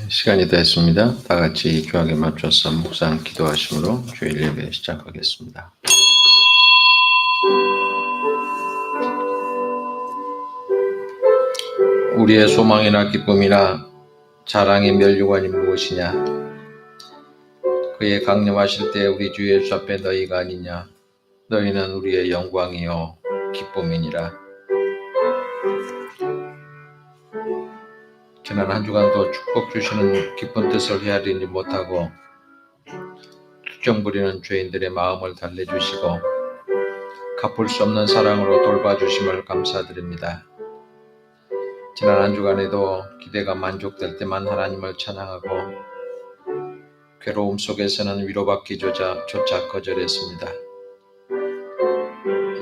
시간이 됐습니다. 다 같이 교학에 맞춰서 묵상 기도하심으로 주일 예배 시작하겠습니다. 우리의 소망이나 기쁨이나 자랑의 멸류관이 무엇이냐? 그의 강림하실 때 우리 주 예수 앞에 너희가 아니냐? 너희는 우리의 영광이요 기쁨이니라. 지난 한 주간도 축복 주시는 기쁜 뜻을 헤아리지 못하고 투정 부리는 죄인들의 마음을 달래주시고 갚을 수 없는 사랑으로 돌봐주심을 감사드립니다. 지난 한 주간에도 기대가 만족될 때만 하나님을 찬양하고 괴로움 속에서는 위로받기조차 거절했습니다.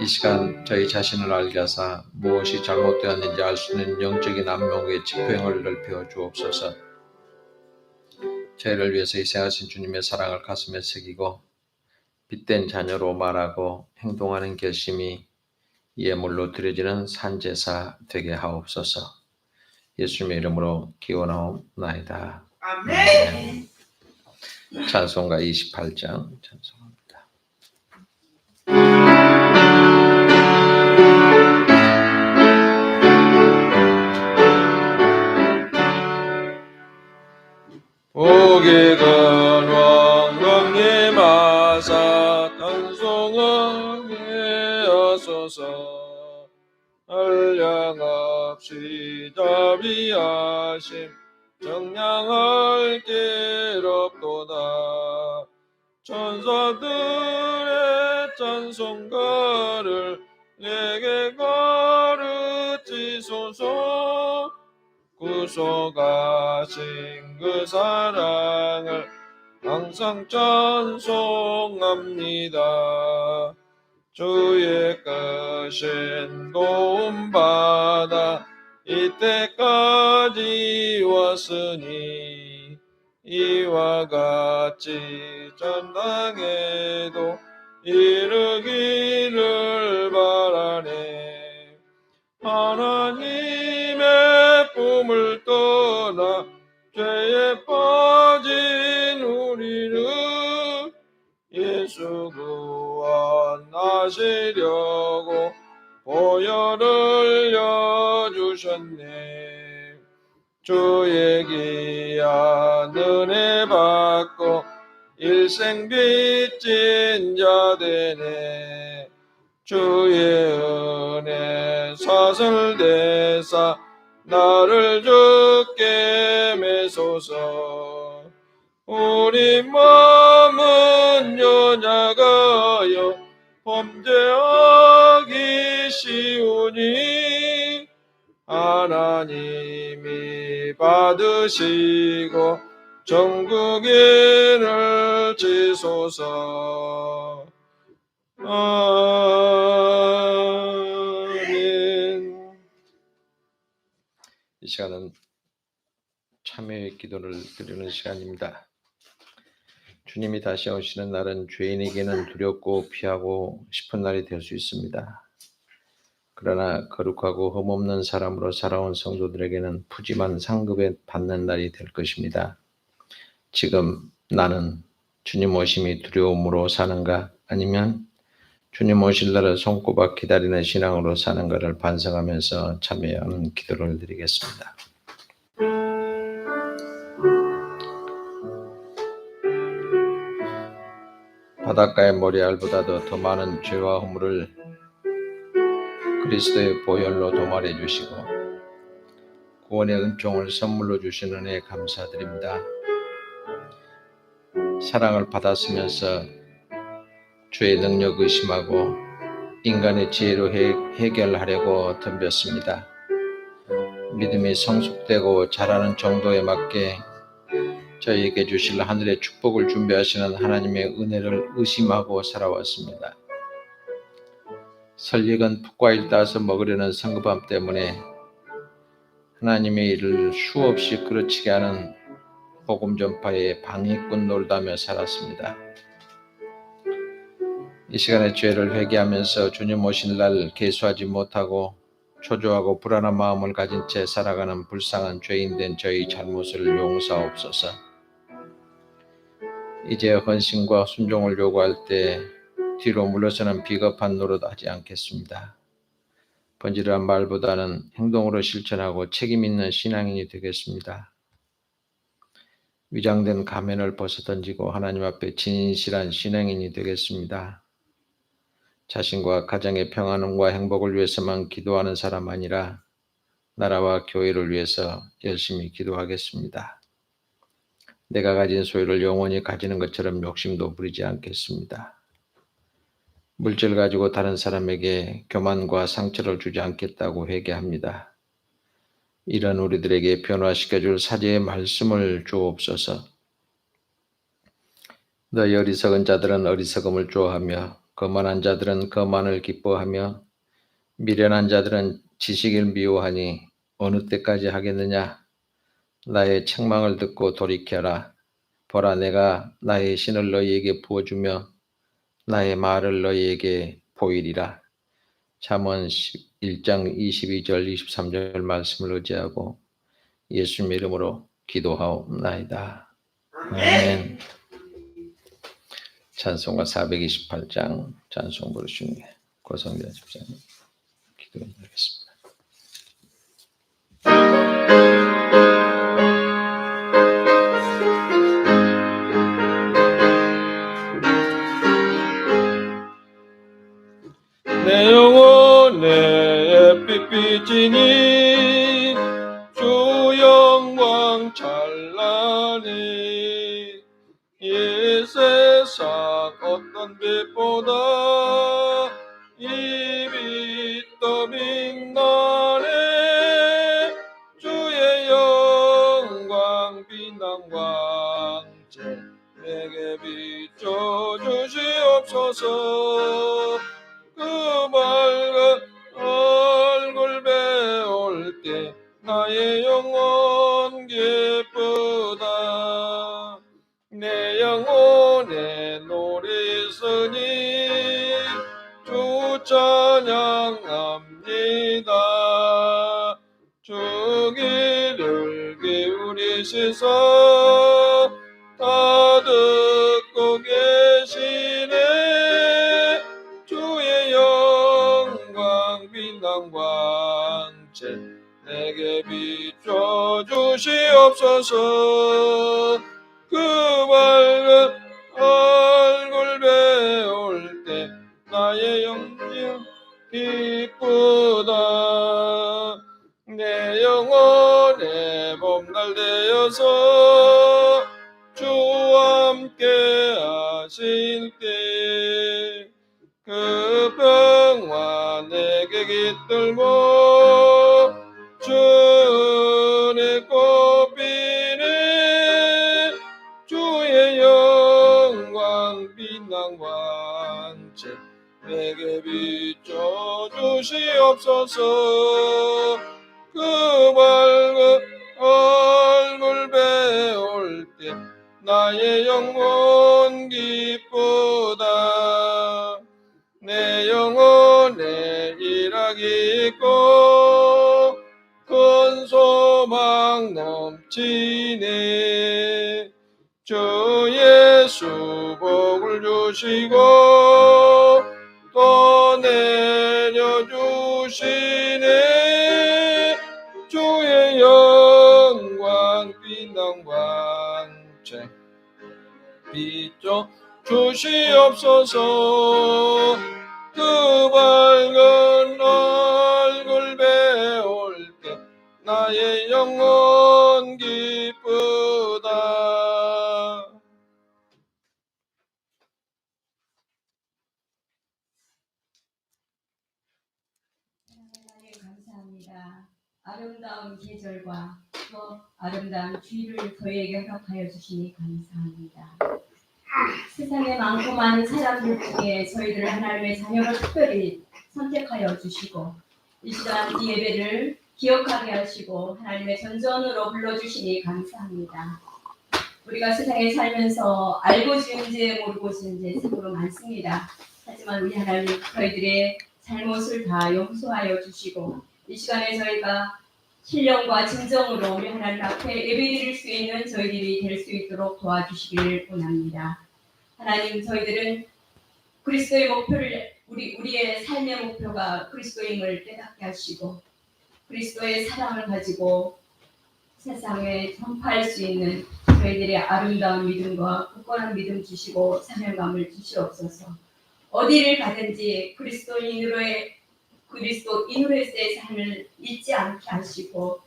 이 시간 저희 자신을 알게 하사 무엇이 잘못되었는지 알 수 있는 영적인 안목의 지표형을 넓혀 주옵소서. 저희를 위해서 희생하신 주님의 사랑을 가슴에 새기고 빛된 자녀로 말하고 행동하는 결심이 예물로 드려지는 산제사 되게 하옵소서. 예수님의 이름으로 기원하옵나이다. 아멘. 찬송가 28장 찬송합니다. 복이 근원 강림하사 찬송하게 하소서. 한량없이 자비하심 정량할 길 없도다. 천사들의 찬송가를 내게 가르치소서. 구속하신 그 사랑을 항상 찬송합니다. 주의 크신 도움받아 이때까지 왔으니 이와 같이 전당에도 이르기를 바라네. 하나님의 품을 떠나 죄에 빠진 우리를 예수 구원하시려고 보혈을 흘려주셨네. 주의 귀한 은혜 받고 일생 빚진 자 되네. 주의 은혜 사슬대사 나를 주께 매소서. 우리 마음은 연약하여 범죄하기 쉬우니 하나님이 받으시고 정국인을 지소서. 아멘. 이 시간은 참회의 기도를 드리는 시간입니다. 주님이 다시 오시는 날은 죄인에게는 두렵고 피하고 싶은 날이 될 수 있습니다. 그러나 거룩하고 흠없는 사람으로 살아온 성도들에게는 푸짐한 상급에 받는 날이 될 것입니다. 지금 나는 주님 오심이 두려움으로 사는가, 아니면 주님 오실 날을 손꼽아 기다리는 신앙으로 사는가를 반성하면서 참여하는 기도를 드리겠습니다. 바닷가의 모래알보다도 더 많은 죄와 허물을 그리스도의 보혈로 도말해 주시고 구원의 은총을 선물로 주신 은혜에 감사드립니다. 사랑을 받았으면서 죄의 능력 의심하고 인간의 지혜로 해결하려고 덤볐습니다. 믿음이 성숙되고 자라는 정도에 맞게 저희에게 주실 하늘의 축복을 준비하시는 하나님의 은혜를 의심하고 살아왔습니다. 설익은 풋과일 따서 먹으려는 성급함 때문에 하나님의 일을 수없이 그르치게 하는 복음 전파에 방해꾼 놀다며 살았습니다. 이 시간에 죄를 회개하면서 주님 오실 날 계수하지 못하고 초조하고 불안한 마음을 가진 채 살아가는 불쌍한 죄인된 저희 잘못을 용서하옵소서. 이제 헌신과 순종을 요구할 때 뒤로 물러서는 비겁한 노릇하지 않겠습니다. 번지르한 말보다는 행동으로 실천하고 책임 있는 신앙인이 되겠습니다. 위장된 가면을 벗어던지고 하나님 앞에 진실한 신앙인이 되겠습니다. 자신과 가정의 평안과 행복을 위해서만 기도하는 사람 아니라 나라와 교회를 위해서 열심히 기도하겠습니다. 내가 가진 소유를 영원히 가지는 것처럼 욕심도 부리지 않겠습니다. 물질 가지고 다른 사람에게 교만과 상처를 주지 않겠다고 회개합니다. 이런 우리들에게 변화시켜줄 사제의 말씀을 주옵소서. 너희 어리석은 자들은 어리석음을 좋아하며 거만한 자들은 거만을 기뻐하며 미련한 자들은 지식을 미워하니 어느 때까지 하겠느냐? 나의 책망을 듣고 돌이켜라. 보라, 내가 나의 신을 너희에게 부어주며 나의 말을 너희에게 보이리라. 잠언 1장 22절 23절 말씀을 의지하고 예수님의 이름으로 기도하옵나이다. 아멘. 찬송가 428장 찬송 부르시는 고성대 집사님 기도드리겠습니다. 내 영혼에 삐삐지니 주 영광 찬란히 이 세상 어떤 빛보다 이 빛 더 빛나네. 주의 영광 빛난 광채 내게 비춰 주시옵소서. 그 밝은 얼굴 배울 때 나의 영혼 기쁘다. 내 영혼에 노래 있으니 주 찬양합니다. 주 귀를 기울이시사 다 듣고 계시네. 주의 영광 빛난 광채 내게 비춰 주시옵소서. 그 밝은 얼굴 배울 때 나의 영혼 기쁘다. 내 영혼에 봄날 되어서 주와 함께 하실 때 그 평화 내게 깃들고 주의 꽃비네. 주의 영광 빛난 광채 내게 비춰 주시옵소서. 그 밝은 얼굴 배울 때 나의 영혼 기쁘다. 내 영혼에 일하기 있고 큰 소망 넘치네. 주 예수 복을 주시고 또 내려주시네. 주의 영광 빛난 광채 비춰 주시옵소서. 그 밝은 얼굴 배울 때 나의 영혼 기쁘다. 감사합니다. 아름다운 계절과 또 아름다운 주의를 저희에게 허락하여 주시니 감사합니다. 세상에 많고 많은 사람들 중에 저희들을 하나님의 자녀로 특별히 선택하여 주시고 이 시간 이 예배를 기억하게 하시고 하나님의 전전으로 불러주시니 감사합니다. 우리가 세상에 살면서 알고 지은 죄 모르고 지은 죄 참으로 많습니다. 하지만 우리 하나님 저희들의 잘못을 다 용서하여 주시고 이 시간에 저희가 신령과 진정으로 우리 하나님 앞에 예배드릴 수 있는 저희들이 될 수 있도록 도와주시기를 원합니다. 하나님, 저희들은 그리스도의 목표를 우리의 삶의 목표가 그리스도임을 깨닫게 하시고 그리스도의 사랑을 가지고 세상에 전파할 수 있는 저희들의 아름다운 믿음과 굳건한 믿음 주시고 사명감을 주시옵소서. 어디를 가든지 그리스도인으로서의 삶을 잊지 않게 하시고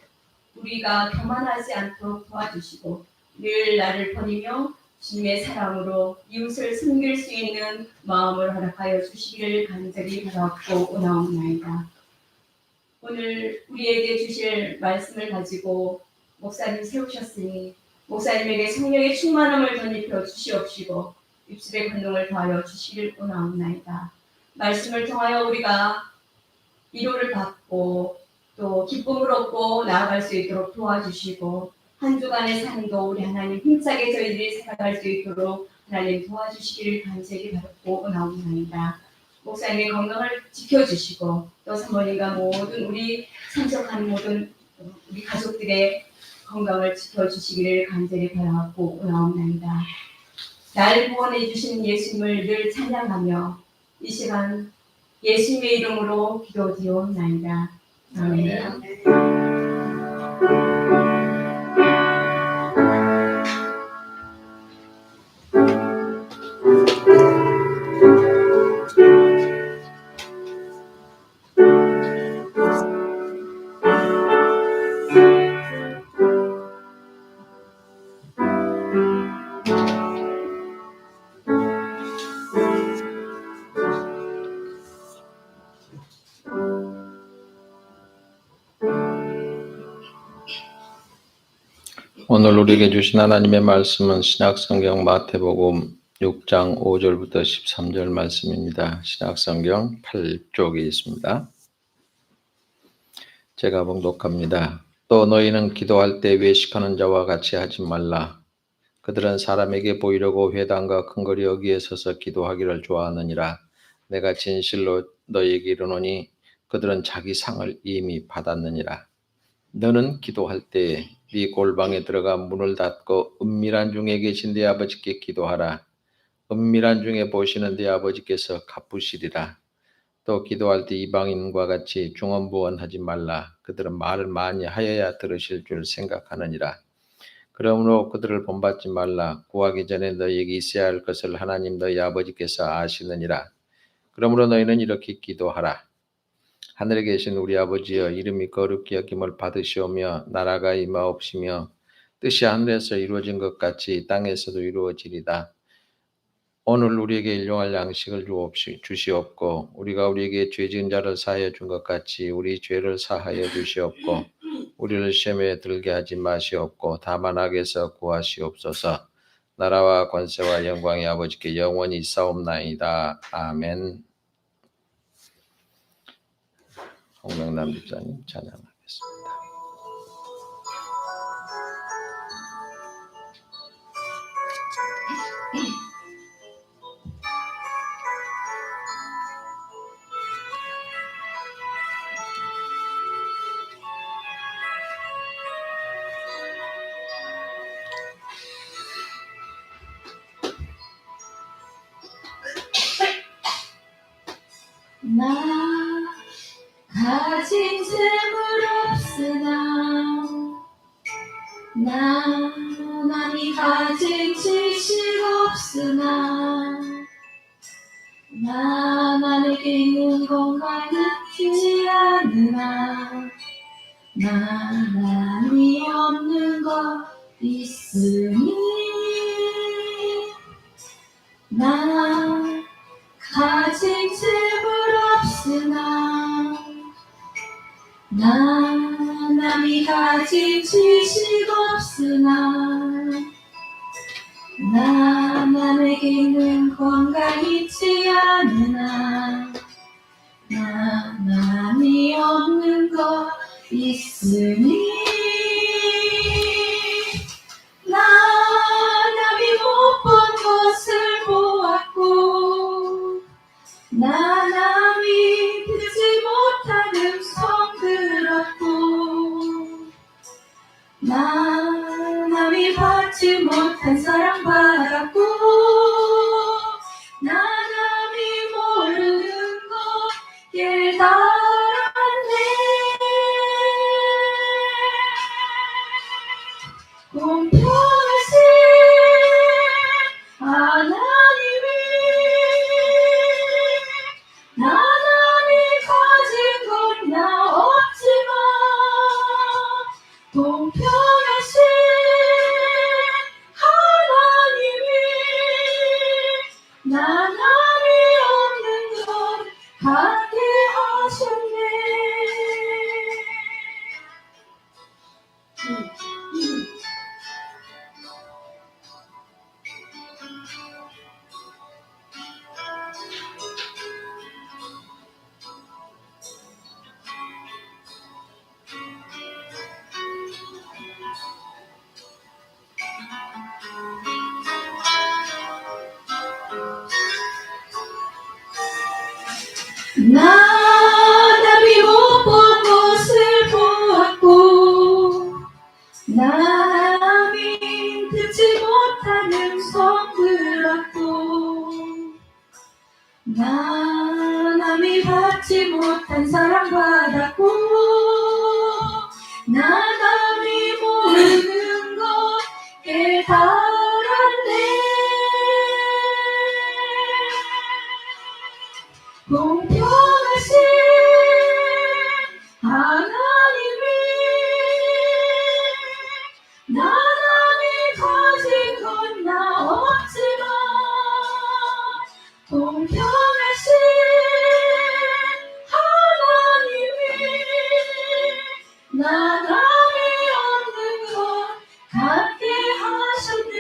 우리가 교만하지 않도록 도와주시고 늘 나를 버리며 주님의 사랑으로 이웃을 섬길 수 있는 마음을 허락하여 주시기를 간절히 바라고 원하옵나이다. 오늘 우리에게 주실 말씀을 가지고 목사님 세우셨으니 목사님에게 성령의 충만함을 덧입혀 주시옵시고 입술의 권능을 더하여 주시기를 원하옵나이다. 말씀을 통하여 우리가 위로를 받고 또 기쁨을 얻고 나아갈 수 있도록 도와주시고 한 주간의 삶도 우리 하나님 힘차게 저희들이 살아갈 수 있도록 하나님 도와주시기를 간절히 바라고 원하옵나이다. 목사님의 건강을 지켜주시고 또 사모님과 모든 우리 참석하는 모든 우리 가족들의 건강을 지켜주시기를 간절히 바라고 원하옵나이다. 날 구원해 주신 예수님을 늘 찬양하며 이 시간 예수님의 이름으로 기도드리옵나이다. 아멘. 오늘 우리에게 주신 하나님의 말씀은 신약성경 마태복음 6장 5절부터 13절 말씀입니다. 신약성경 8쪽에 있습니다. 제가 봉독합니다. 또 너희는 기도할 때 외식하는 자와 같이 하지 말라. 그들은 사람에게 보이려고 회당과 큰거리 여기에 서서 기도하기를 좋아하느니라. 내가 진실로 너희에게 이르노니 그들은 자기 상을 이미 받았느니라. 너는 기도할 때 네 골방에 들어가 문을 닫고 은밀한 중에 계신 네 아버지께 기도하라. 은밀한 중에 보시는 네 아버지께서 갚으시리라. 또 기도할 때 이방인과 같이 중언부언하지 말라. 그들은 말을 많이 하여야 들으실 줄 생각하느니라. 그러므로 그들을 본받지 말라. 구하기 전에 너희에게 있어야 할 것을 하나님 너희 아버지께서 아시느니라. 그러므로 너희는 이렇게 기도하라. 하늘에 계신 우리 아버지여, 이름이 거룩히 여김을 받으시오며 나라가 임하옵시며 뜻이 하늘에서 이루어진 것 같이 땅에서도 이루어지리다. 오늘 우리에게 일용할 양식을 주시옵고 우리가 우리에게 죄 지은 자를 사하여 준 것 같이 우리 죄를 사하여 주시옵고 우리를 시험에 들게 하지 마시옵고 다만 악에서 구하시옵소서. 나라와 권세와 영광이 아버지께 영원히 있사옵나이다. 아멘. 홍명남 집사님 찬양하겠습니다. 나 가진 재물 없으나 나 많이 가진 지식 없으나 나에게 있는 건강이 있지 않으나 나만이 없는 것 있으니 나 가진 재물 없으나 남이 가진 지식 없으나 남에게 있는 건강 있지 않으나 나만이 없는 것 있으니 남이 못 본 것을 보았고 남이 듣지 못한 음성들을 남이 받지 못한 사랑받았고 나 남이 모르는 것 깨달았네. 공평하신 하나님이 나 남이 가진 건 나 없지만 공평하신 하나님이 나 남이 없는 건 갖게 하셨네. 나 남이 못 본 것을 보았고 나 남이 듣지 못한 음성 들었고 나 남이 받지 못한 사랑 받았고 나 남이 모르는 것 깨달았네. 공평하신 하나님이 나 남이 가진 건 나 없지만 공평하신 하나님이 나 남이 없는 것 갖게 하셨네.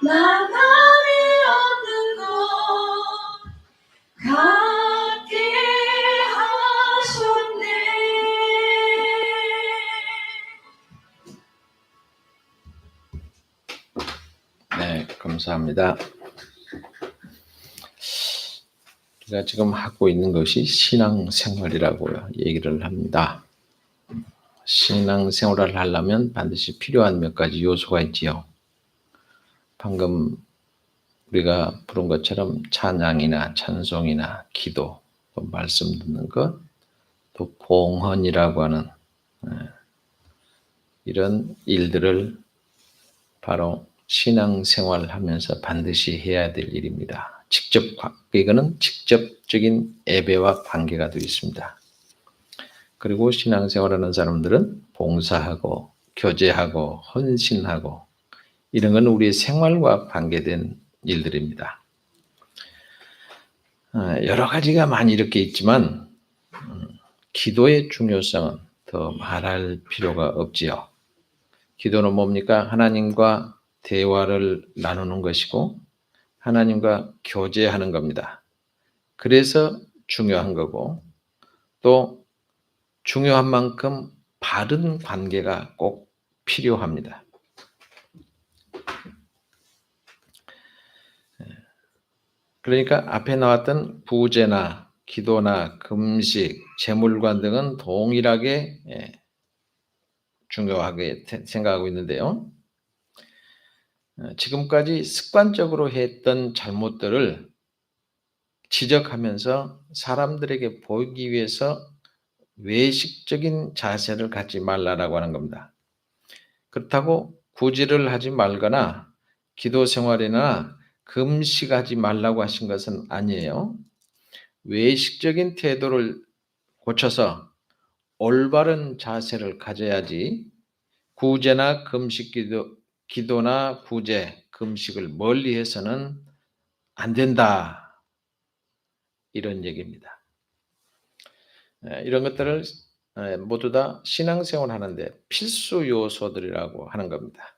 나 남이 없는 것 갖게 하셨네. 네, 감사합니다. 제가 지금 하고 있는 것이 신앙생활이라고 얘기를 합니다. 신앙생활을 하려면 반드시 필요한 몇 가지 요소가 있지요. 방금 우리가 부른 것처럼 찬양이나 찬송이나 기도, 또 말씀 듣는 것, 또 봉헌이라고 하는 이런 일들을 바로 신앙생활을 하면서 반드시 해야 될 일입니다. 이거는 직접적인 예배와 관계가 되어 있습니다. 그리고 신앙생활하는 사람들은 봉사하고 교제하고 헌신하고 이런 건 우리의 생활과 관계된 일들입니다. 여러 가지가 많이 이렇게 있지만 기도의 중요성은 더 말할 필요가 없지요. 기도는 뭡니까? 하나님과 대화를 나누는 것이고 하나님과 교제하는 겁니다. 그래서 중요한 거고 또 중요한 만큼 바른 관계가 꼭 필요합니다. 그러니까 앞에 나왔던 부제나 기도나 금식, 제물관 등은 동일하게 중요하게 생각하고 있는데요. 지금까지 습관적으로 했던 잘못들을 지적하면서 사람들에게 보이기 위해서 외식적인 자세를 갖지 말라라고 하는 겁니다. 그렇다고 구제를 하지 말거나 기도 생활이나 금식하지 말라고 하신 것은 아니에요. 외식적인 태도를 고쳐서 올바른 자세를 가져야지 구제나 금식 기도나 구제, 금식을 멀리해서는 안 된다. 이런 얘기입니다. 이런 것들을 모두 다 신앙생활 하는데 필수 요소들이라고 하는 겁니다.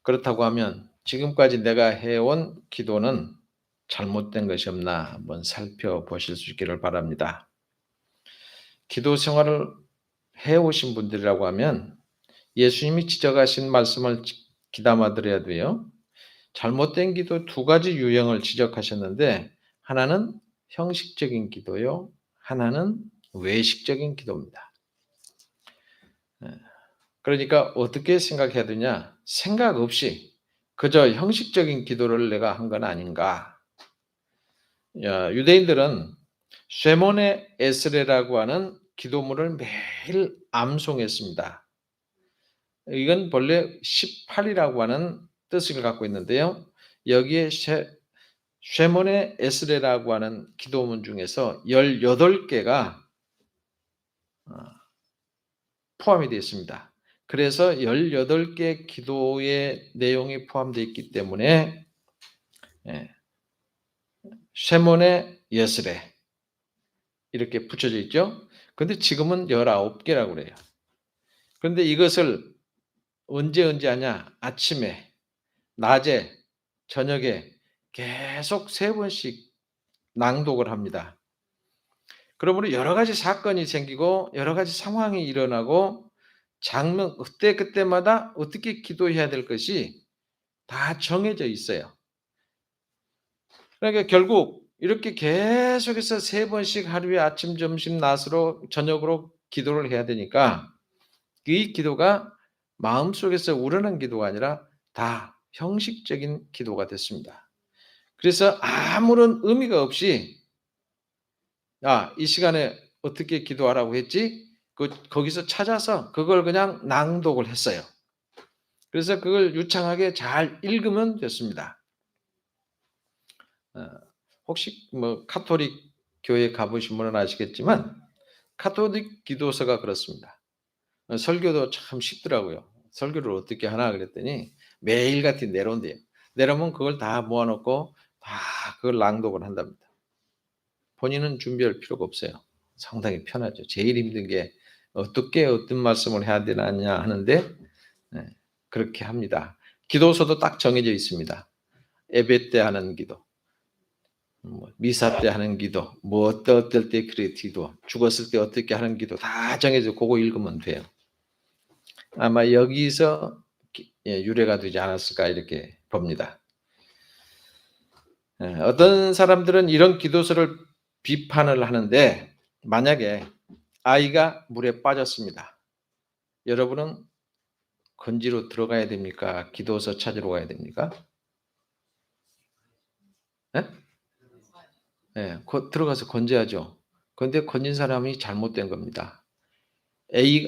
그렇다고 하면 지금까지 내가 해온 기도는 잘못된 것이 없나 한번 살펴보실 수 있기를 바랍니다. 기도 생활을 해오신 분들이라고 하면 예수님이 지적하신 말씀을 귀담아 들어야 돼요. 잘못된 기도 두 가지 유형을 지적하셨는데 하나는 형식적인 기도요. 하나는 외식적인 기도입니다. 그러니까 어떻게 생각해야 되냐? 생각 없이 그저 형식적인 기도를 내가 한 건 아닌가? 유대인들은 쉐몬의 에스레라고 하는 기도문을 매일 암송했습니다. 이건 본래 18이라고 하는 뜻을 갖고 있는데요. 여기에 쉐몬의 에스레라고 하는 기도문 중에서 18개가 포함이 되어 있습니다. 그래서 18개 기도의 내용이 포함되어 있기 때문에 쉐몬의 예스레 이렇게 붙여져 있죠. 그런데 지금은 19개라고 그래요. 그런데 이것을 언제 하냐? 아침에, 낮에, 저녁에 계속 3번씩 낭독을 합니다. 그러므로 여러 가지 사건이 생기고 여러 가지 상황이 일어나고 장면 그때마다 어떻게 기도해야 될 것이 다 정해져 있어요. 그러니까 결국 이렇게 계속해서 3번씩 하루에 아침, 점심, 낮으로 저녁으로 기도를 해야 되니까 이 기도가 마음속에서 우러난 기도가 아니라 다 형식적인 기도가 됐습니다. 그래서 아무런 의미가 없이 이 시간에 어떻게 기도하라고 했지? 거기서 찾아서 그걸 그냥 낭독을 했어요. 그래서 그걸 유창하게 잘 읽으면 됐습니다. 혹시 카톨릭 교회 가보신 분은 아시겠지만 카톨릭 기도서가 그렇습니다. 설교도 참 쉽더라고요. 설교를 어떻게 하나 그랬더니 매일같이 내려온대요. 내려오면 그걸 다 모아놓고 다 그걸 낭독을 한답니다. 본인은 준비할 필요가 없어요. 상당히 편하죠. 제일 힘든 게 어떻게 어떤 말씀을 해야 되느냐 하는데 그렇게 합니다. 기도서도 딱 정해져 있습니다. 예배 때 하는 기도, 미사 때 하는 기도, 어떨 때 그래 기도, 죽었을 때 어떻게 하는 기도 다 정해져. 그거 읽으면 돼요. 아마 여기서 유래가 되지 않았을까 이렇게 봅니다. 어떤 사람들은 이런 기도서를 비판을 하는데 만약에 아이가 물에 빠졌습니다. 여러분은 건지로 들어가야 됩니까? 기도서 찾으러 가야 됩니까? 네? 네, 들어가서 건져야죠. 그런데 건진 사람이 잘못된 겁니다.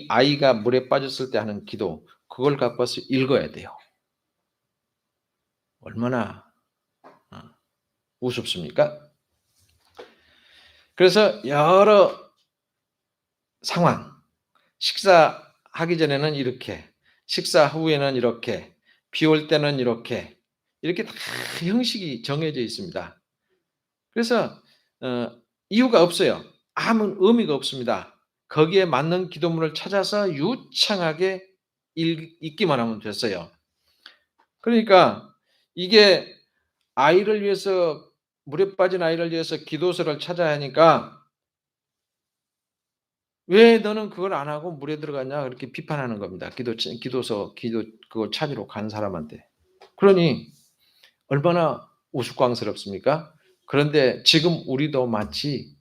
아이가 물에 빠졌을 때 하는 기도, 그걸 갖고 와서 읽어야 돼요. 얼마나 우습습니까? 그래서 여러 상황, 식사하기 전에는 이렇게, 식사 후에는 이렇게, 비 올 때는 이렇게 다 형식이 정해져 있습니다. 그래서 이유가 없어요. 아무 의미가 없습니다. 거기에 맞는 기도문을 찾아서 유창하게 읽기만 하면 됐어요. 그러니까 이게 아이를 위해서 물에 빠진 아이를 위해서 기도서를 찾아야 하니까 왜 너는 그걸 안 하고 물에 들어갔냐 그렇게 비판하는 겁니다. 기도서 그걸 찾으러 간 사람한테. 그러니 얼마나 우스꽝스럽습니까? 그런데 지금 우리도 마치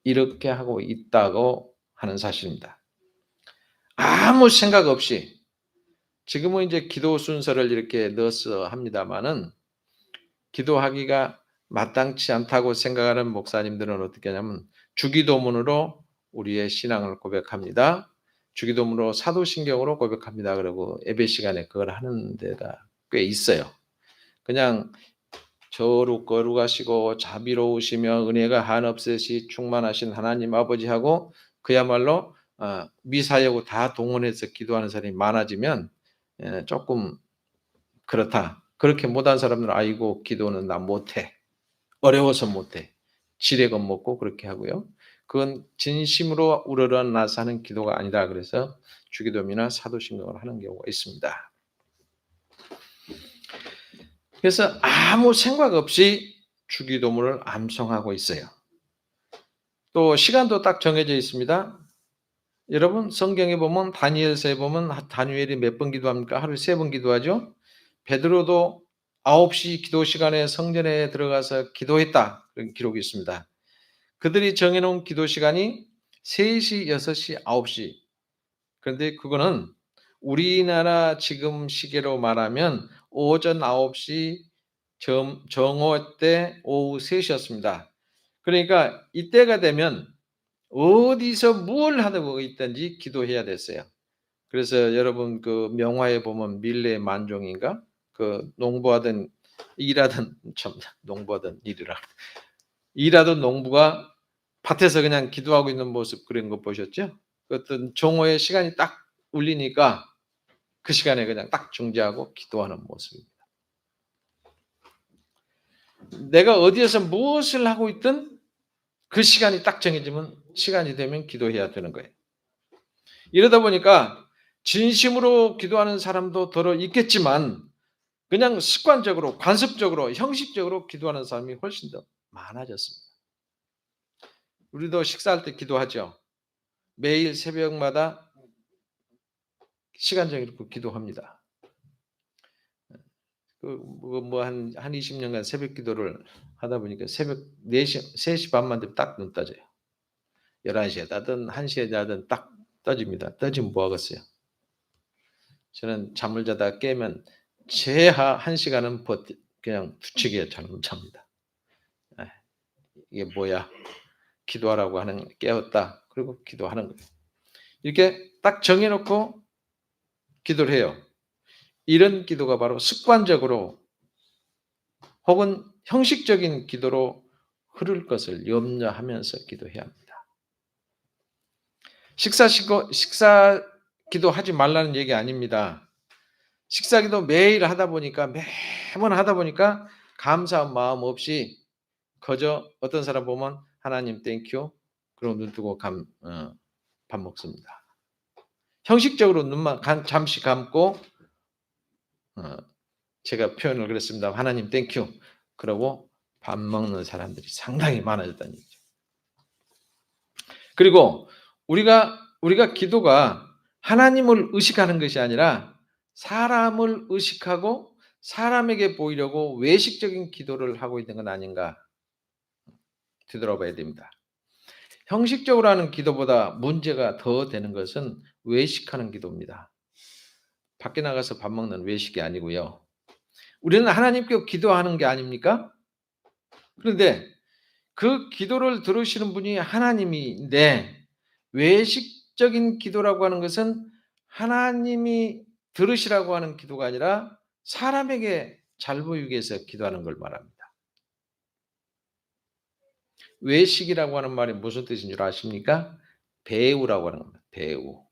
이렇게 하고 있다고 하는 사실입니다. 아무 생각 없이 지금은 이제 기도 순서를 이렇게 넣어서 합니다마는 기도하기가 마땅치 않다고 생각하는 목사님들은 어떻게 하냐면 주기도문으로 우리의 신앙을 고백합니다. 주기도문으로 사도신경으로 고백합니다. 그리고 예배 시간에 그걸 하는 데가 꽤 있어요. 그냥 저로 거룩하시고 자비로우시며 은혜가 한없으시 충만하신 하나님 아버지하고 그야말로 미사여고 다 동원해서 기도하는 사람이 많아지면 조금 그렇다. 그렇게 못한 사람들은 아이고 기도는 나 못해. 어려워서 못해. 지레 겁먹고 그렇게 하고요. 그건 진심으로 우러러나서 하는 기도가 아니다. 그래서 주기도문이나 사도신경을 하는 경우가 있습니다. 그래서 아무 생각 없이 주기도문을 암송하고 있어요. 또 시간도 딱 정해져 있습니다. 여러분 성경에 보면 다니엘서에 보면 다니엘이 몇 번 기도합니까? 하루에 3번 기도하죠. 베드로도 9시 기도 시간에 성전에 들어가서 기도했다. 그런 기록이 있습니다. 그들이 정해놓은 기도 시간이 3시, 6시, 9시. 그런데 그거는 우리나라 지금 시계로 말하면 오전 9시 정오 때 오후 3시였습니다. 그러니까 이때가 되면 어디서 뭘 하고 있든지 기도해야 됐어요. 그래서 여러분 그 명화에 보면 밀레 만종인가? 그 농부하던 일하던 참 농부하던 일이라 일하던 농부가 밭에서 그냥 기도하고 있는 모습 그런 거 보셨죠? 어떤 종호의 시간이 딱 울리니까 그 시간에 그냥 딱 중지하고 기도하는 모습입니다. 내가 어디에서 무엇을 하고 있든 그 시간이 딱 정해지면 시간이 되면 기도해야 되는 거예요. 이러다 보니까 진심으로 기도하는 사람도 더러 있겠지만 그냥 습관적으로 관습적으로 형식적으로 기도하는 사람이 훨씬 더 많아졌습니다. 우리도 식사할 때 기도하죠. 매일 새벽마다 시간 정해놓고 기도합니다. 한 20년간 새벽 기도를 하다 보니까 새벽 4시, 3시 반만 되면 딱 눈 떠져요. 11시에 자든 1시에 자든 딱 떠집니다. 떠지면 뭐 하겠어요? 저는 잠을 자다 깨면 최하 1시간은 그냥 부치게 잡니다. 이게 뭐야? 기도하라고 하는 깨웠다. 그리고 기도하는 거예요. 이렇게 딱 정해놓고 기도를 해요. 이런 기도가 바로 습관적으로 혹은 형식적인 기도로 흐를 것을 염려하면서 기도해야 합니다. 식사 기도하지 말라는 얘기 아닙니다. 식사 기도 매일 하다 보니까 매번 하다 보니까 감사한 마음 없이 그저 어떤 사람 보면 하나님 땡큐 그러고 눈 뜨고 밥 먹습니다. 형식적으로 눈만 잠시 감고 제가 표현을 그랬습니다. 하나님 땡큐 그러고 밥 먹는 사람들이 상당히 많아졌다는 얘기죠. 그리고 우리가 기도가 하나님을 의식하는 것이 아니라 사람을 의식하고 사람에게 보이려고 외식적인 기도를 하고 있는 건 아닌가 되돌아봐야 됩니다. 형식적으로 하는 기도보다 문제가 더 되는 것은 외식하는 기도입니다. 밖에 나가서 밥 먹는 외식이 아니고요. 우리는 하나님께 기도하는 게 아닙니까? 그런데 그 기도를 들으시는 분이 하나님인데 외식적인 기도라고 하는 것은 하나님이 들으시라고 하는 기도가 아니라 사람에게 잘 보이기 위해서 기도하는 걸 말합니다. 외식이라고 하는 말이 무슨 뜻인 줄 아십니까? 배우라고 하는 겁니다. 배우.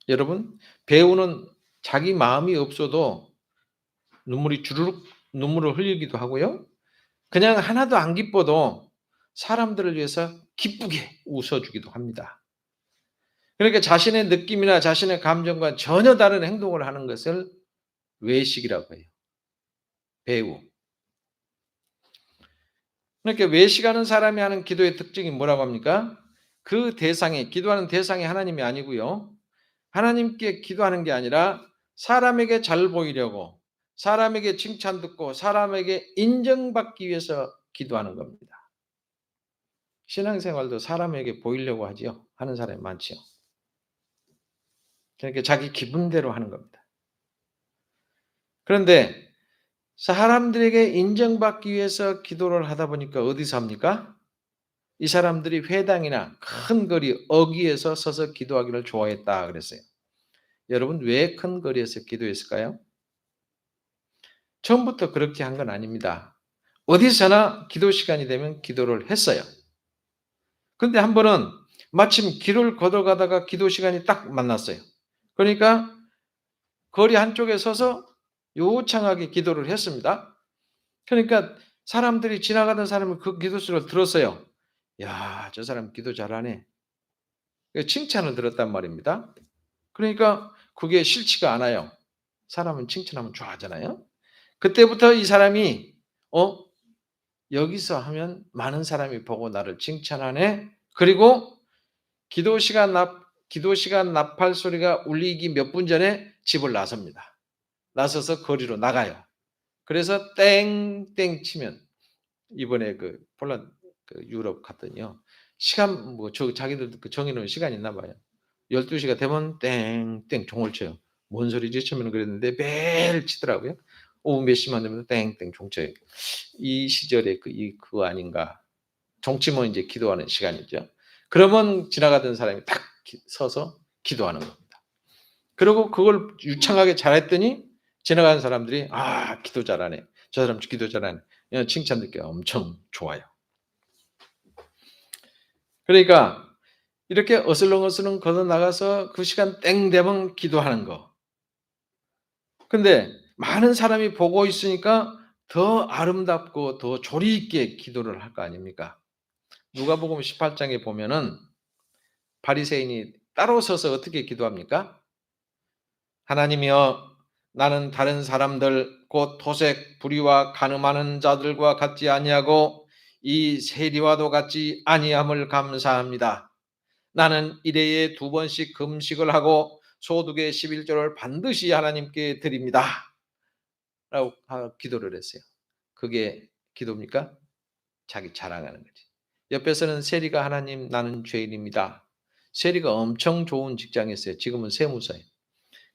여러분, 배우는 자기 마음이 없어도 눈물이 주르륵 눈물을 흘리기도 하고요. 그냥 하나도 안 기뻐도 사람들을 위해서 기쁘게 웃어주기도 합니다. 그러니까 자신의 느낌이나 자신의 감정과 전혀 다른 행동을 하는 것을 외식이라고 해요. 배우. 그러니까 외식하는 사람이 하는 기도의 특징이 뭐라고 합니까? 그 대상이, 기도하는 대상이 하나님이 아니고요. 하나님께 기도하는 게 아니라 사람에게 잘 보이려고, 사람에게 칭찬 듣고, 사람에게 인정받기 위해서 기도하는 겁니다. 신앙생활도 사람에게 보이려고 하지요. 하는 사람이 많지요. 그러니까 자기 기분대로 하는 겁니다. 그런데 사람들에게 인정받기 위해서 기도를 하다 보니까 어디서 합니까? 이 사람들이 회당이나 큰 거리 어귀에서 서서 기도하기를 좋아했다 그랬어요. 여러분 왜 큰 거리에서 기도했을까요? 처음부터 그렇게 한 건 아닙니다. 어디서나 기도 시간이 되면 기도를 했어요. 그런데 한 번은 마침 길을 걸어가다가 기도 시간이 딱 만났어요. 그러니까 거리 한쪽에 서서 요창하게 기도를 했습니다. 그러니까 사람들이 지나가던 사람이 그 기도 소리를 들었어요. 야, 저 사람 기도 잘하네. 칭찬을 들었단 말입니다. 그러니까 그게 싫지가 않아요. 사람은 칭찬하면 좋아하잖아요. 그때부터 이 사람이 여기서 하면 많은 사람이 보고 나를 칭찬하네. 그리고 기도 시간 나팔 소리가 울리기 몇 분 전에 집을 나섭니다. 나서서 거리로 나가요. 그래서 땡땡 치면 이번에 그 폴란드 유럽 갔더니요. 시간 자기들도 그 정해놓은 시간이 있나 봐요. 12시가 되면 땡땡 종을 쳐요. 뭔 소리지? 처음에는 그랬는데 매일 치더라고요. 오후 몇 시만 되면 땡땡 종 쳐요. 이 시절에 그거 아닌가. 종 치면 이제 기도하는 시간이죠. 그러면 지나가던 사람이 딱 서서 기도하는 겁니다. 그리고 그걸 유창하게 잘했더니 지나가는 사람들이 아 기도 잘하네. 저 사람 기도 잘하네. 이런 칭찬 듣기가 엄청 좋아요. 그러니까 이렇게 어슬렁어슬렁 걷어 나가서 그 시간 땡 되면 기도하는 거. 근데 많은 사람이 보고 있으니까 더 아름답고 더 조리 있게 기도를 할 거 아닙니까? 누가복음 18장에 보면은 바리새인이 따로 서서 어떻게 기도합니까? 하나님이여 나는 다른 사람들 곧 토색 불의와 간음하는 자들과 같지 아니하고 이 세리와도 같지 아니함을 감사합니다. 나는 일해에 2번씩 금식을 하고 소득의 11조를 반드시 하나님께 드립니다. 라고 기도를 했어요. 그게 기도입니까? 자기 자랑하는 거지. 옆에서는 세리가 하나님 나는 죄인입니다. 세리가 엄청 좋은 직장이었어요. 지금은 세무사예요.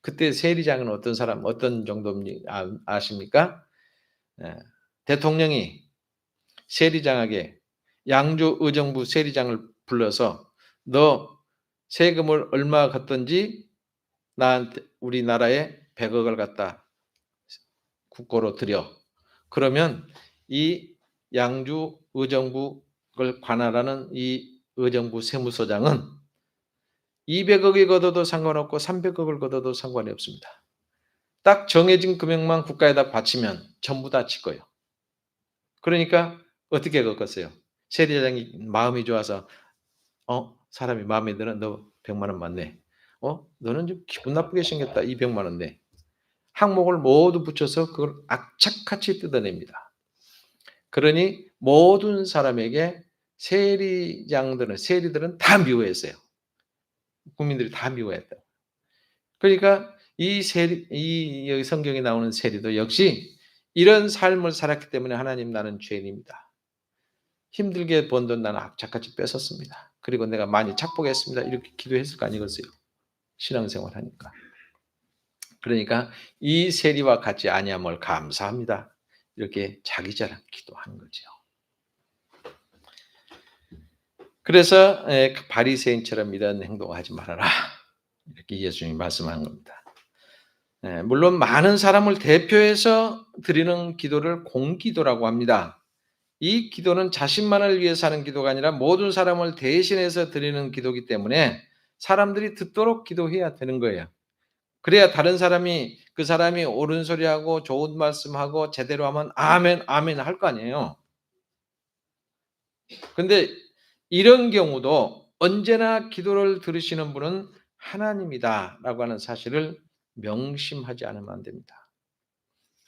그때 세리장은 어떤 사람 어떤 정도입니까? 아십니까? 예. 대통령이 세리장에게 양주 의정부 세리장을 불러서 너 세금을 얼마 걷든지 나한테 우리나라에 100억을 갖다 국고로 드려. 그러면 이 양주 의정부를 관할하는 이 의정부 세무서장은 200억이 걷어도 상관없고 300억을 걷어도 상관이 없습니다. 딱 정해진 금액만 국가에다 바치면 전부 다 칠 거예요. 그러니까 어떻게 걷겠어요? 세리장이 마음이 좋아서 사람이 마음에 드는 너 100만 원만 내. 너는 좀 기분 나쁘게 생겼다. 200만 원 내. 항목을 모두 붙여서 그걸 악착같이 뜯어냅니다. 그러니 모든 사람에게 세리들은 다 미워했어요. 국민들이 다 미워했다. 그러니까 이 성경에 나오는 세리도 역시 이런 삶을 살았기 때문에 하나님 나는 죄인입니다. 힘들게 번 돈 나는 악착같이 뺏었습니다. 그리고 내가 많이 착복했습니다. 이렇게 기도했을 거 아니겠어요? 신앙생활 하니까. 그러니까 이 세리와 같이 아니함을 감사합니다. 이렇게 자기 자랑 기도하는 거죠. 그래서 바리새인처럼 이런 행동을 하지 말아라. 이렇게 예수님이 말씀한 겁니다. 물론 많은 사람을 대표해서 드리는 기도를 공기도라고 합니다. 이 기도는 자신만을 위해서 하는 기도가 아니라 모든 사람을 대신해서 드리는 기도이기 때문에 사람들이 듣도록 기도해야 되는 거예요. 그래야 다른 사람이 그 사람이 옳은 소리하고 좋은 말씀하고 제대로 하면 아멘 아멘 할 거 아니에요. 근데 이런 경우도 언제나 기도를 들으시는 분은 하나님이다라고 하는 사실을 명심하지 않으면 안 됩니다.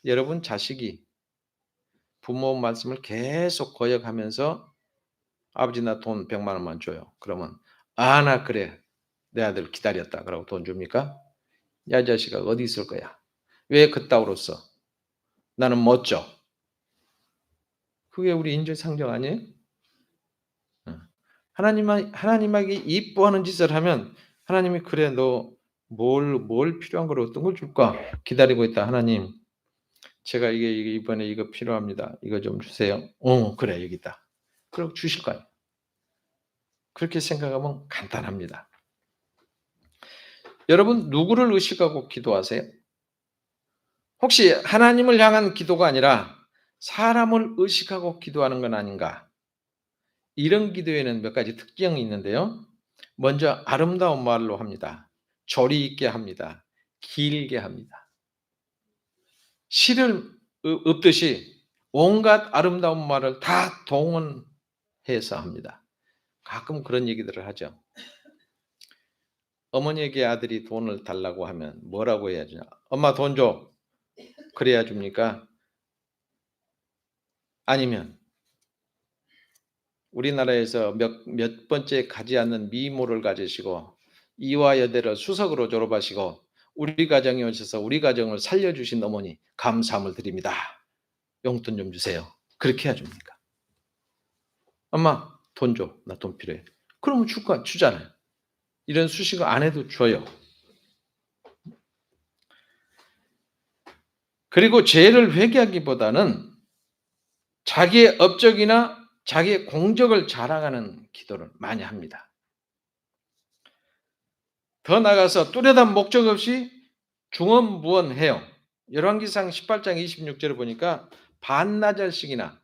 여러분 자식이 부모 말씀을 계속 거역하면서 아버지 나 돈 100만 원만 줘요. 그러면 나 그래 내 아들 기다렸다 그러고 돈 줍니까? 야 자식아 어디 있을 거야? 왜 그따구로 써? 나는 못 줘. 그게 우리 인적 상정 아니에요? 하나님에게 이뻐하는 짓을 하면 하나님이 그래 너 뭘 필요한 걸 어떤 걸 줄까? 기다리고 있다. 하나님 제가 이게 이번에 이거 필요합니다. 이거 좀 주세요. 그래 여기 있다. 그럼 주실 거예요. 그렇게 생각하면 간단합니다. 여러분 누구를 의식하고 기도하세요? 혹시 하나님을 향한 기도가 아니라 사람을 의식하고 기도하는 건 아닌가? 이런 기도에는 몇 가지 특징이 있는데요. 먼저 아름다운 말로 합니다. 조리 있게 합니다. 길게 합니다. 시를 읊듯이 온갖 아름다운 말을 다 동원해서 합니다. 가끔 그런 얘기들을 하죠. 어머니에게 아들이 돈을 달라고 하면 뭐라고 해야 되냐? 엄마 돈 줘. 그래야 줍니까? 아니면 우리나라에서 몇 번째 가지 않는 미모를 가지시고 이화여대를 수석으로 졸업하시고 우리 가정에 오셔서 우리 가정을 살려주신 어머니 감사함을 드립니다. 용돈 좀 주세요. 그렇게 해야 줍니까? 엄마 돈 줘. 나 돈 필요해. 그러면 주잖아요. 이런 수식어 안 해도 줘요. 그리고 죄를 회개하기보다는 자기의 업적이나 자기의 공적을 자랑하는 기도를 많이 합니다. 더 나아가서 뚜렷한 목적 없이 중언부언해요. 열왕기상 18장 26절을 보니까 반나절씩이나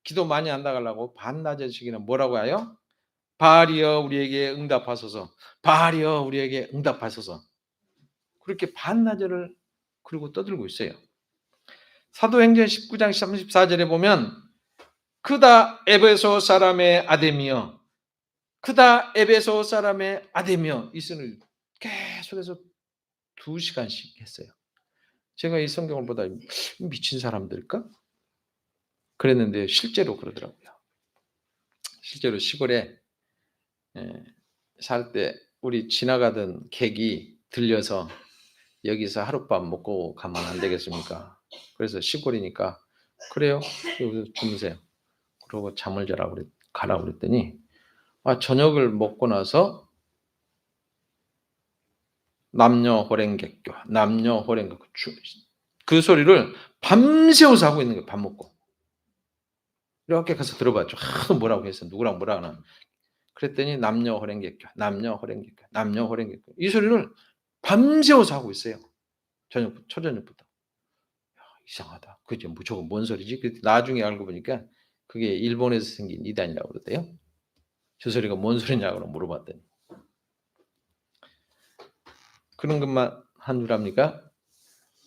기도 많이 안 나가려고 반나절씩이나 뭐라고 해요? 바알이여 우리에게 응답하소서. 바알이여 우리에게 응답하소서. 그렇게 반나절을 그러고 떠들고 있어요. 사도행전 19장 34절에 보면 크다 에베소 사람의 아데미여 크다 에베소 사람의 아데미여 이 선을 계속해서 2시간씩 했어요. 제가 이 성경을 보다 미친 사람들일까? 그랬는데 실제로 그러더라고요. 실제로 시골에 살 때 우리 지나가던 객이 들려서 여기서 하룻밤 먹고 가면 안 되겠습니까? 그래서 시골이니까 그래요. 여기서 주무세요. 그러고 잠을 가라고 그랬더니 저녁을 먹고 나서 남녀 호랭객교 그 소리를 밤새워서 하고 있는 거예요. 밥 먹고. 이렇게 가서 들어봤죠. 하도 뭐라고 했어. 누구랑 뭐라 하나. 그랬더니 남녀 호랭객교 이 소리를 밤새워서 하고 있어요. 초저녁부터. 이상하다. 그게 저거 뭔 소리지? 나중에 알고 보니까 그게 일본에서 생긴 이단이라고 그러대요. 저 소리가 뭔 소리냐고 물어봤더니 그런 것만 한 줄 압니까?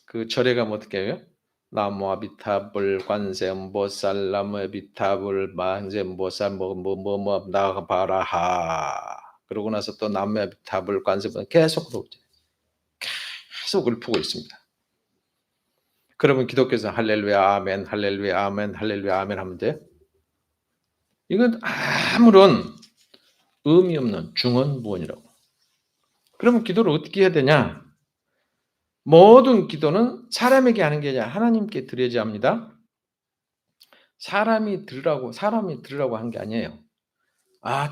그 절에 가면 어떻게 해요? 나무 아비타불 관세음보살 나무 아비타불 만세음보살 뭐 나가봐라하 그러고 나서 또 나무 아비타불 관세음보살 계속 그러죠. 계속 읊고 있습니다. 그러면 기독교에서 할렐루야 아멘 할렐루야 아멘 할렐루야 아멘 하면 돼요? 이건 아무런 의미 없는 중언부언이라고. 그러면 기도를 어떻게 해야 되냐? 모든 기도는 사람에게 하는 게 아니라 하나님께 드려야 합니다. 사람이 들으라고 한 게 아니에요.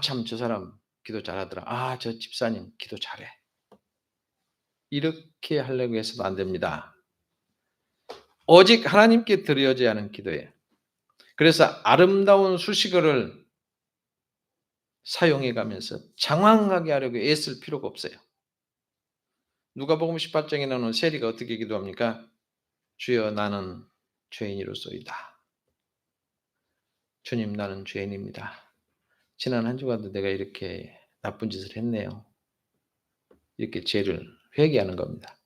참 저 사람 기도 잘하더라. 저 집사님 기도 잘해. 이렇게 하려고 해서도 안 됩니다. 오직 하나님께 드려야 하는 기도예요. 그래서 아름다운 수식어를 사용해 가면서 장황하게 하려고 애쓸 필요가 없어요. 누가복음 18장에 나오는 세리가 어떻게 기도합니까? 주여 나는 죄인이로소이다. 주님 나는 죄인입니다. 지난 한 주간도 내가 이렇게 나쁜 짓을 했네요. 이렇게 죄를 회개하는 겁니다.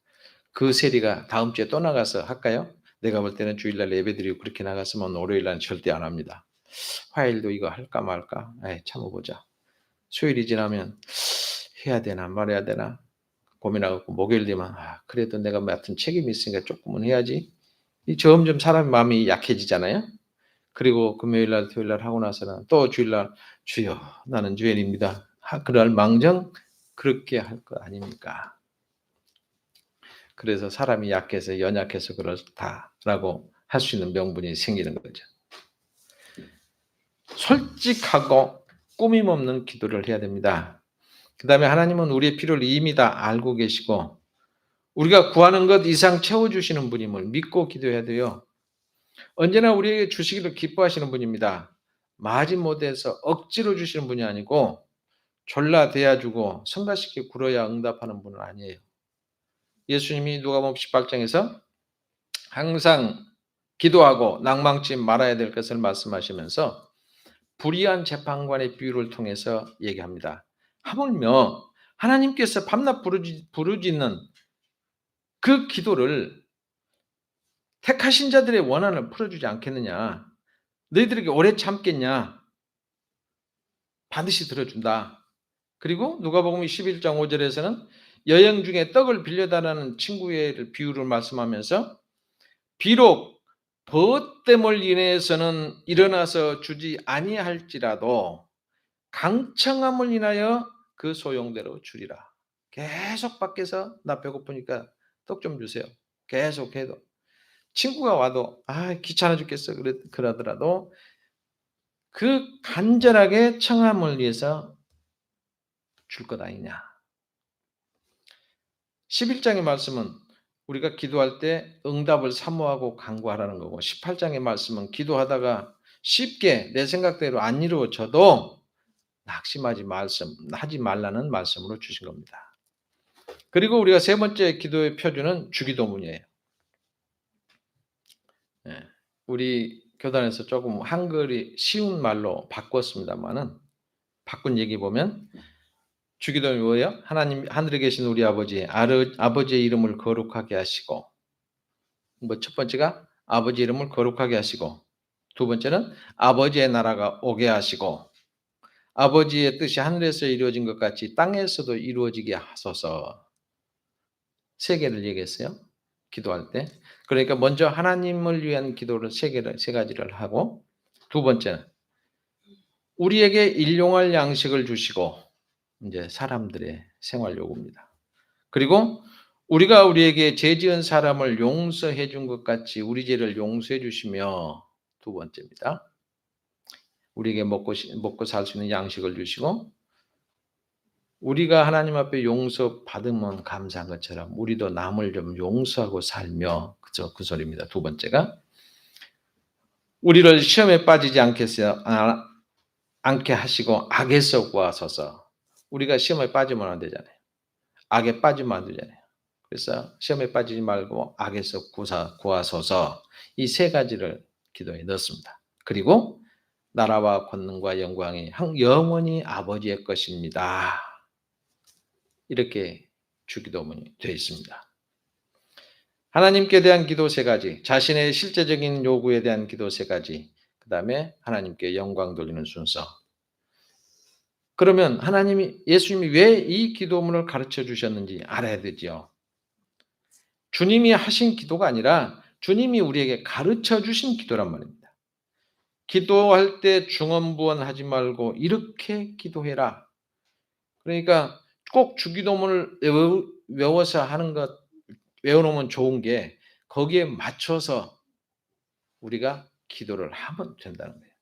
그 세리가 다음 주에 또 나가서 할까요? 내가 볼 때는 주일날 예배드리고 그렇게 나갔으면 월요일날은 절대 안 합니다. 화요일도 이거 할까 말까? 참아보자. 수요일이 지나면 해야 되나 말아야 되나 고민하고 목요일 되면 그래도 내가 맡은 책임이 있으니까 조금은 해야지. 이 점점 사람 마음이 약해지잖아요. 그리고 금요일날 토요일날 하고 나서는 또 주일날 주여 나는 죄인입니다. 그럴 망정 그렇게 할 것 아닙니까? 그래서 사람이 약해서 연약해서 그렇다라고 할 수 있는 명분이 생기는 거죠. 솔직하고 꾸밈 없는 기도를 해야 됩니다. 그 다음에 하나님은 우리의 필요를 이미 다 알고 계시고 우리가 구하는 것 이상 채워주시는 분임을 믿고 기도해야 돼요. 언제나 우리에게 주시기를 기뻐하시는 분입니다. 마지못해서 억지로 주시는 분이 아니고 졸라 대야주고 성가시게 굴어야 응답하는 분은 아니에요. 예수님이 누가복음 18장에서 항상 기도하고 낭망치 말아야 될 것을 말씀하시면서 불의한 재판관의 비유를 통해서 얘기합니다. 하물며 하나님께서 밤낮 부르짖는 그 기도를 택하신 자들의 원한을 풀어주지 않겠느냐? 너희들에게 오래 참겠냐? 반드시 들어준다. 그리고 누가복음 11장 5절에서는 여행 중에 떡을 빌려달라는 친구의 비유를 말씀하면서 비록 벗됨을 인해서는 일어나서 주지 아니할지라도 강청함을 인하여 그 소용대로 주리라. 계속 밖에서 나 배고프니까 떡 좀 주세요. 계속 해도 친구가 와도 귀찮아 죽겠어 그러더라도 그 간절하게 청함을 위해서 줄 것 아니냐. 11장의 말씀은 우리가 기도할 때 응답을 사모하고 간구하라는 거고 18장의 말씀은 기도하다가 쉽게 내 생각대로 안 이루어져도 낙심하지 하지 말라는 말씀으로 주신 겁니다. 그리고 우리가 세 번째 기도의 표준은 주기도문이에요. 우리 교단에서 조금 한글이 쉬운 말로 바꿨습니다만은 바꾼 얘기 보면 주기도문이 뭐예요? 하나님 하늘에 계신 우리 아버지의 이름을 거룩하게 하시고 첫 번째가 아버지 이름을 거룩하게 하시고 두 번째는 아버지의 나라가 오게 하시고 아버지의 뜻이 하늘에서 이루어진 것 같이 땅에서도 이루어지게 하소서. 세 개를 얘기했어요. 기도할 때. 그러니까 먼저 하나님을 위한 기도를 세 가지를 하고 두 번째는 우리에게 일용할 양식을 주시고 이제 사람들의 생활 요구입니다. 그리고 우리가 우리에게 죄 지은 사람을 용서해 준 것 같이 우리 죄를 용서해 주시며 두 번째입니다. 우리에게 먹고 살 수 있는 양식을 주시고 우리가 하나님 앞에 용서받으면 감사한 것처럼 우리도 남을 좀 용서하고 살며 그죠? 그 소리입니다. 두 번째가 우리를 시험에 빠지지 않게 하시고 악에서 구하소서. 우리가 시험에 빠지면 안 되잖아요. 악에 빠지면 안 되잖아요. 그래서 시험에 빠지지 말고 악에서 구하소서. 이 세 가지를 기도에 넣습니다. 그리고 나라와 권능과 영광이 영원히 아버지의 것입니다. 이렇게 주기도문이 되어 있습니다. 하나님께 대한 기도 세 가지, 자신의 실제적인 요구에 대한 기도 세 가지, 그 다음에 하나님께 영광 돌리는 순서. 그러면 예수님이 왜 이 기도문을 가르쳐 주셨는지 알아야 되죠. 주님이 하신 기도가 아니라 주님이 우리에게 가르쳐 주신 기도란 말입니다. 기도할 때 중언부언하지 말고 이렇게 기도해라. 그러니까 꼭 주기도문을 외워서 하는 것, 외워놓으면 좋은 게 거기에 맞춰서 우리가 기도를 하면 된다는 거예요.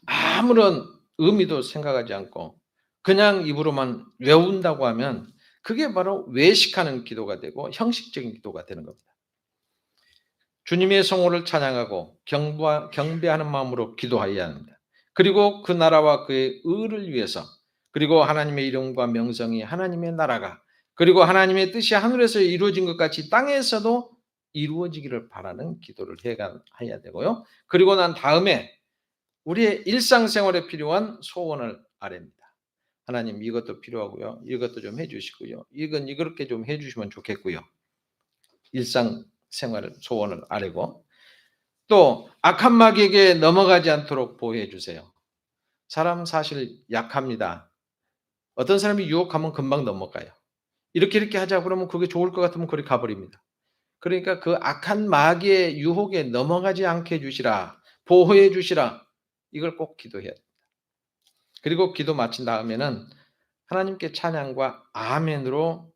아무런 의미도 생각하지 않고 그냥 입으로만 외운다고 하면 그게 바로 외식하는 기도가 되고 형식적인 기도가 되는 겁니다. 주님의 성호를 찬양하고 경배하는 마음으로 기도해야 합니다. 그리고 그 나라와 그의 의를 위해서 그리고 하나님의 이름과 명성이 하나님의 나라가 그리고 하나님의 뜻이 하늘에서 이루어진 것 같이 땅에서도 이루어지기를 바라는 기도를 해야 되고요. 그리고 난 다음에 우리의 일상생활에 필요한 소원을 아뢰입니다. 하나님 이것도 필요하고요. 이것도 좀 해주시고요. 이렇게 좀 해주시면 좋겠고요. 일상생활 소원을 아뢰고 또 악한 마귀에게 넘어가지 않도록 보호해 주세요. 사람 사실 약합니다. 어떤 사람이 유혹하면 금방 넘어가요. 이렇게 하자 그러면 그게 좋을 것 같으면 그리 가버립니다. 그러니까 그 악한 마귀의 유혹에 넘어가지 않게 해주시라. 보호해 주시라. 이걸 꼭 기도해야 됩니다. 그리고 기도 마친 다음에는 하나님께 찬양과 아멘으로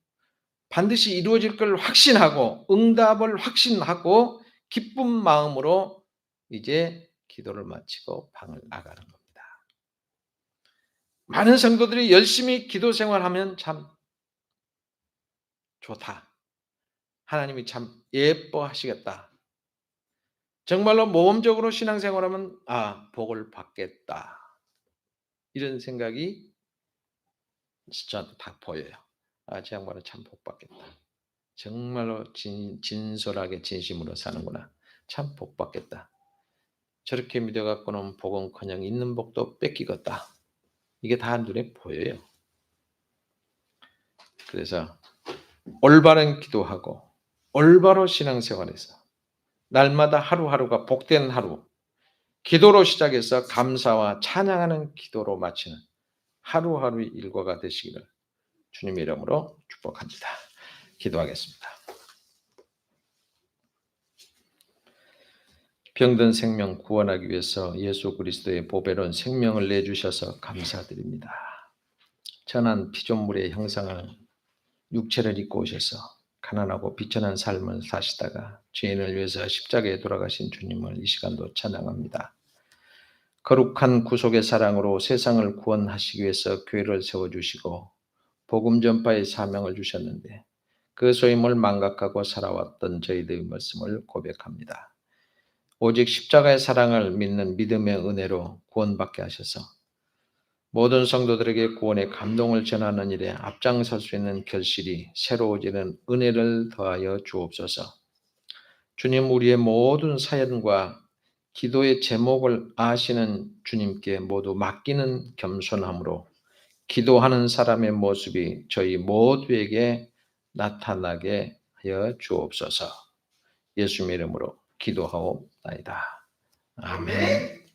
반드시 이루어질 걸 확신하고 응답을 확신하고 기쁜 마음으로 이제 기도를 마치고 방을 나가는 겁니다. 많은 성도들이 열심히 기도 생활하면 참 좋다. 하나님이 참 예뻐하시겠다. 정말로 모험적으로 신앙생활하면 복을 받겠다. 이런 생각이 저한테 다 보여요. 제 양반은 참 복 받겠다. 정말로 진솔하게 진심으로 사는구나. 참 복 받겠다. 저렇게 믿어갖고는 복은커녕 있는 복도 뺏기겠다. 이게 다 눈에 보여요. 그래서 올바른 기도하고 올바로 신앙생활에서 날마다 하루하루가 복된 하루, 기도로 시작해서 감사와 찬양하는 기도로 마치는 하루하루의 일과가 되시기를 주님의 이름으로 축복합니다. 기도하겠습니다. 병든 생명 구원하기 위해서 예수 그리스도의 보배로운 생명을 내주셔서 감사드립니다. 천한 피조물의 형상을 육체를 입고 오셔서 가난하고 비천한 삶을 사시다가 죄인을 위해서 십자가에 돌아가신 주님을 이 시간도 찬양합니다. 거룩한 구속의 사랑으로 세상을 구원하시기 위해서 교회를 세워주시고 복음 전파의 사명을 주셨는데 그 소임을 망각하고 살아왔던 저희들의 모습을 고백합니다. 오직 십자가의 사랑을 믿는 믿음의 은혜로 구원받게 하셔서 모든 성도들에게 구원의 감동을 전하는 일에 앞장설 수 있는 결실이 새로워지는 은혜를 더하여 주옵소서. 주님, 우리의 모든 사연과 기도의 제목을 아시는 주님께 모두 맡기는 겸손함으로 기도하는 사람의 모습이 저희 모두에게 나타나게 하여 주옵소서. 예수님의 이름으로 기도하옵나이다. 아멘.